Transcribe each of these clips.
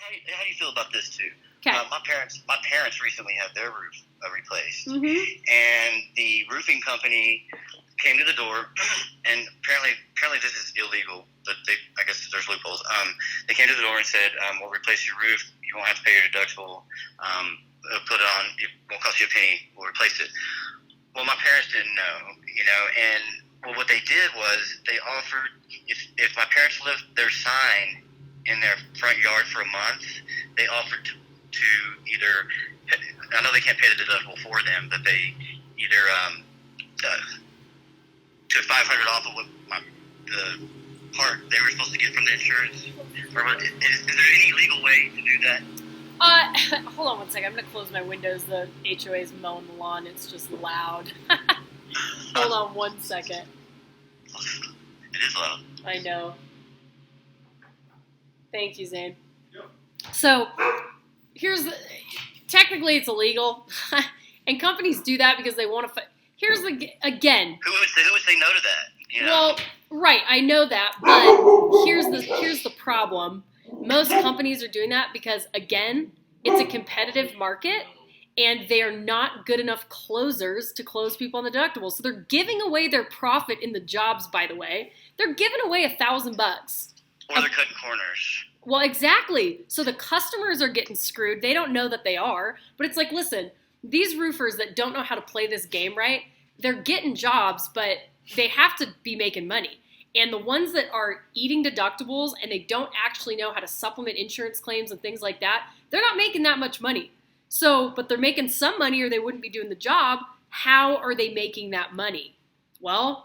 how do you feel about this too? Okay. My parents recently had their roof replaced, Mm-hmm. and the roofing company came to the door, and apparently this is illegal, but I guess there's loopholes. They came to the door and said, "We'll replace your roof. You won't have to pay your deductible. Put it on. It won't cost you a penny. We'll replace it." Well, my parents didn't know, and well, what they did was they offered if my parents left their sign in their front yard for a month, they offered to either, I know they can't pay the deductible for them, but they either took $500 off of the part they were supposed to get from the insurance. Or is there any legal way to do that? Hold on one second. I'm going to close my windows. The HOA is mowing the lawn. It's just loud. Hold on one second. It is loud. I know. Thank you, Zane. Yep. So, technically it's illegal, and companies do that because they want to. Again. Who would say no to that? Well, right, I know that, but here's the problem. Most companies are doing that because, again, it's a competitive market, and they are not good enough closers to close people on the deductible. So they're giving away their profit in the jobs. By the way, they're giving away $1,000. Or they're cutting corners. Well, exactly. So the customers are getting screwed. They don't know that they are. But it's like, listen, these roofers that don't know how to play this game right, they're getting jobs, but they have to be making money. And the ones that are eating deductibles and they don't actually know how to supplement insurance claims and things like that, they're not making that much money. So, but they're making some money or they wouldn't be doing the job. How are they making that money? Well,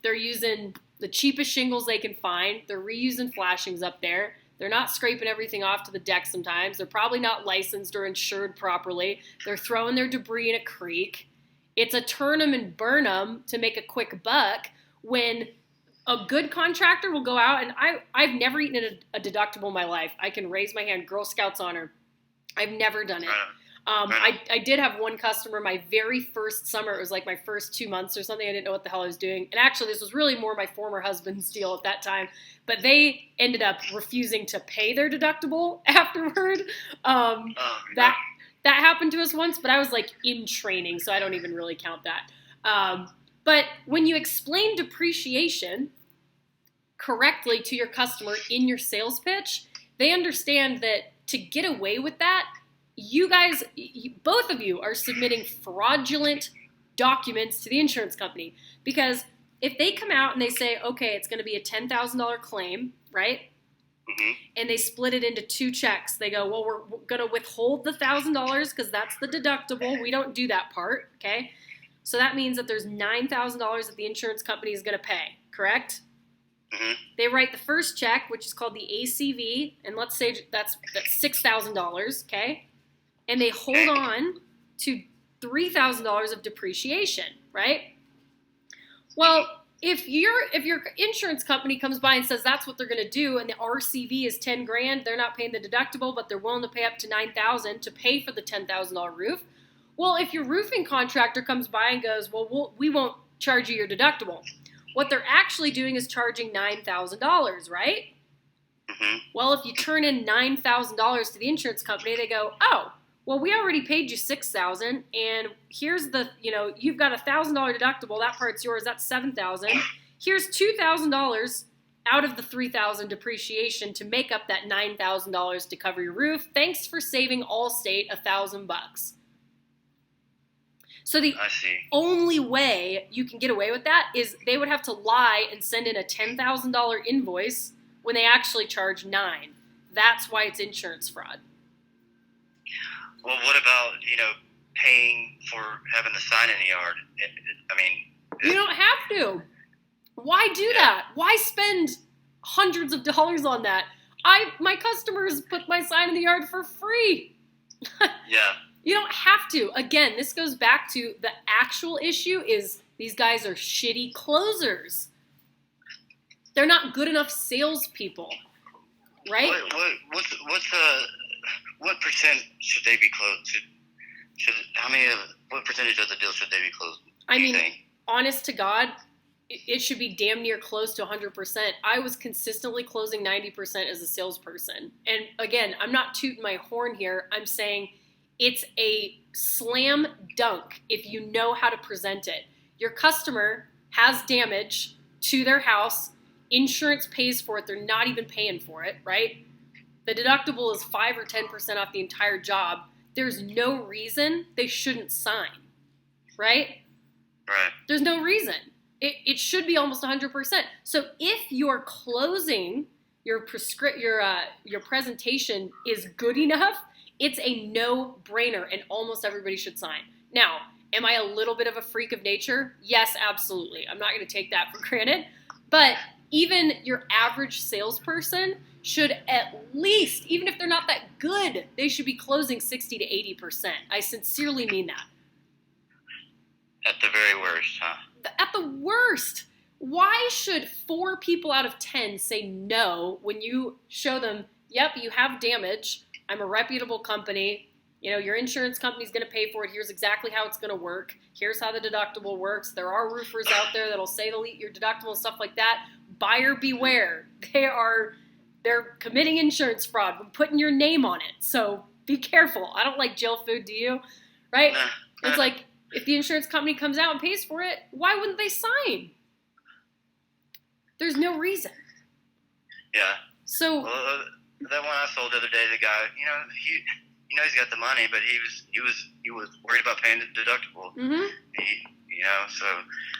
they're using the cheapest shingles they can find. They're reusing flashings up there. They're not scraping everything off to the deck sometimes. They're probably not licensed or insured properly. They're throwing their debris in a creek. It's a turn 'em and burn 'em to make a quick buck when a good contractor will go out, and I've never eaten a deductible in my life. I can raise my hand, Girl Scouts honor. I've never done it. I did have one customer my very first summer. It was like my first 2 months or something. I didn't know what the hell I was doing. And actually, this was really more my former husband's deal at that time. But they ended up refusing to pay their deductible afterward. That happened to us once, but I was like in training, so I don't even really count that. But when you explain depreciation correctly to your customer in your sales pitch, they understand that to get away with that, you guys, both of you are submitting fraudulent documents to the insurance company. Because if they come out and they say, okay, it's going to be a $10,000 claim, right? Mm-hmm. And they split it into 2 checks. They go, well, we're going to withhold the $1,000 because that's the deductible. We don't do that part, okay? So that means that there's $9,000 that the insurance company is going to pay, correct? Mm-hmm. They write the first check, which is called the ACV, and let's say that's $6,000, okay? And they hold on to $3,000 of depreciation, right? Well, if your insurance company comes by and says that's what they're going to do, and the RCV is $10,000, they're not paying the deductible, but they're willing to pay up to $9,000 to pay for the $10,000 roof. Well, if your roofing contractor comes by and goes, well, we won't charge you your deductible. What they're actually doing is charging $9,000, right? Mm-hmm. Well, if you turn in $9,000 to the insurance company, they go, oh, well, we already paid you $6,000, and here's the, you've got a $1,000 deductible. That part's yours. That's $7,000. Here's $2,000 out of the $3,000 depreciation to make up that $9,000 to cover your roof. Thanks for saving Allstate $1,000. So the only way you can get away with that is they would have to lie and send in a $10,000 invoice when they actually charge $9,000. That's why it's insurance fraud. Well, what about, paying for having the sign in the yard? You don't have to. Why do that? Why spend hundreds of dollars on that? My customers put my sign in the yard for free. Yeah. You don't have to. Again, this goes back to the actual issue is these guys are shitty closers. They're not good enough salespeople, right? What percent should they be closed? What percentage of the deal should they be closed? I mean, honest to God, it should be damn near close to 100%. I was consistently closing 90% as a salesperson. And again, I'm not tooting my horn here. I'm saying it's a slam dunk if you know how to present it. Your customer has damage to their house. Insurance pays for it. They're not even paying for it, right? The deductible is 5 or 10% off the entire job. There's no reason they shouldn't sign, right? Right. There's no reason. It should be almost 100%. So if your closing, your presentation is good enough, it's a no-brainer, and almost everybody should sign. Now, am I a little bit of a freak of nature? Yes, absolutely. I'm not going to take that for granted. But even your average salesperson should at least, even if they're not that good, they should be closing 60 to 80%. I sincerely mean that. At the very worst, huh? At the worst. Why should 4 people out of 10 say no when you show them, yep, you have damage. I'm a reputable company. You know, your insurance company's going to pay for it. Here's exactly how it's going to work. Here's how the deductible works. There are roofers out there that'll say they'll eat your deductible and stuff like that. Buyer beware. They're committing insurance fraud. We're putting your name on it. So be careful. I don't like jail food, do you? Right? It's like, if the insurance company comes out and pays for it, why wouldn't they sign? There's no reason. Yeah. So that one I sold the other day, the guy, he's got the money, but he was worried about paying the deductible. Mm-hmm. So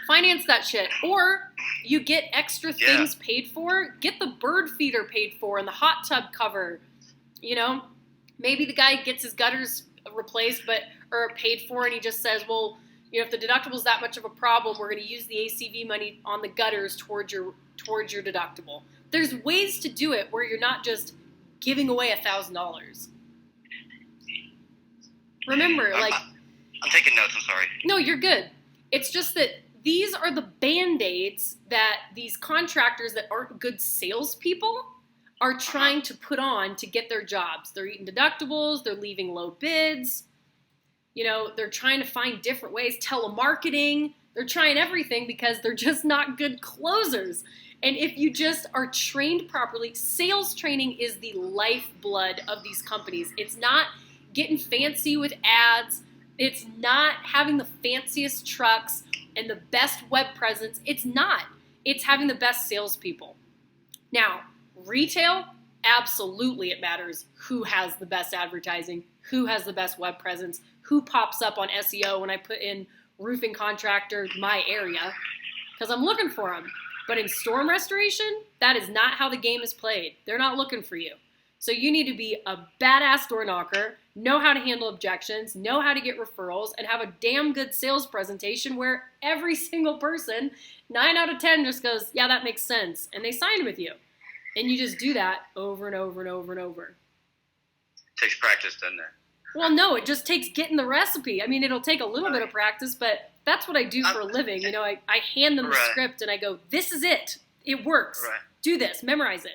finance that shit, or you get extra things paid for. Get the bird feeder paid for and the hot tub cover. Maybe the guy gets his gutters replaced, or paid for, and he just says, well, if the deductible is that much of a problem, we're going to use the ACV money on the gutters towards your deductible. There's ways to do it where you're not just giving away $1,000. Remember, I'm taking notes. I'm sorry. No, you're good. It's just that these are the Band-Aids that these contractors that aren't good salespeople are trying to put on to get their jobs. They're eating deductibles. They're leaving low bids. They're trying to find different ways. Telemarketing. They're trying everything because they're just not good closers. And if you just are trained properly, sales training is the lifeblood of these companies. It's not getting fancy with ads. It's not having the fanciest trucks and the best web presence. It's not. It's having the best salespeople. Now, retail, absolutely it matters who has the best advertising, who has the best web presence, who pops up on SEO when I put in roofing contractor, my area, because I'm looking for them. But in storm restoration, that is not how the game is played. They're not looking for you. So you need to be a badass door knocker, know how to handle objections, know how to get referrals, and have a damn good sales presentation where every single person, 9 out of 10, just goes, yeah, that makes sense. And they sign with you. And you just do that over and over and over and over. Takes practice, doesn't it? Well, no, it just takes getting the recipe. I mean, it'll take a little bit of practice, but that's what I do for a living. I hand them the script and I go, this is it. It works. Right. Do this. Memorize it.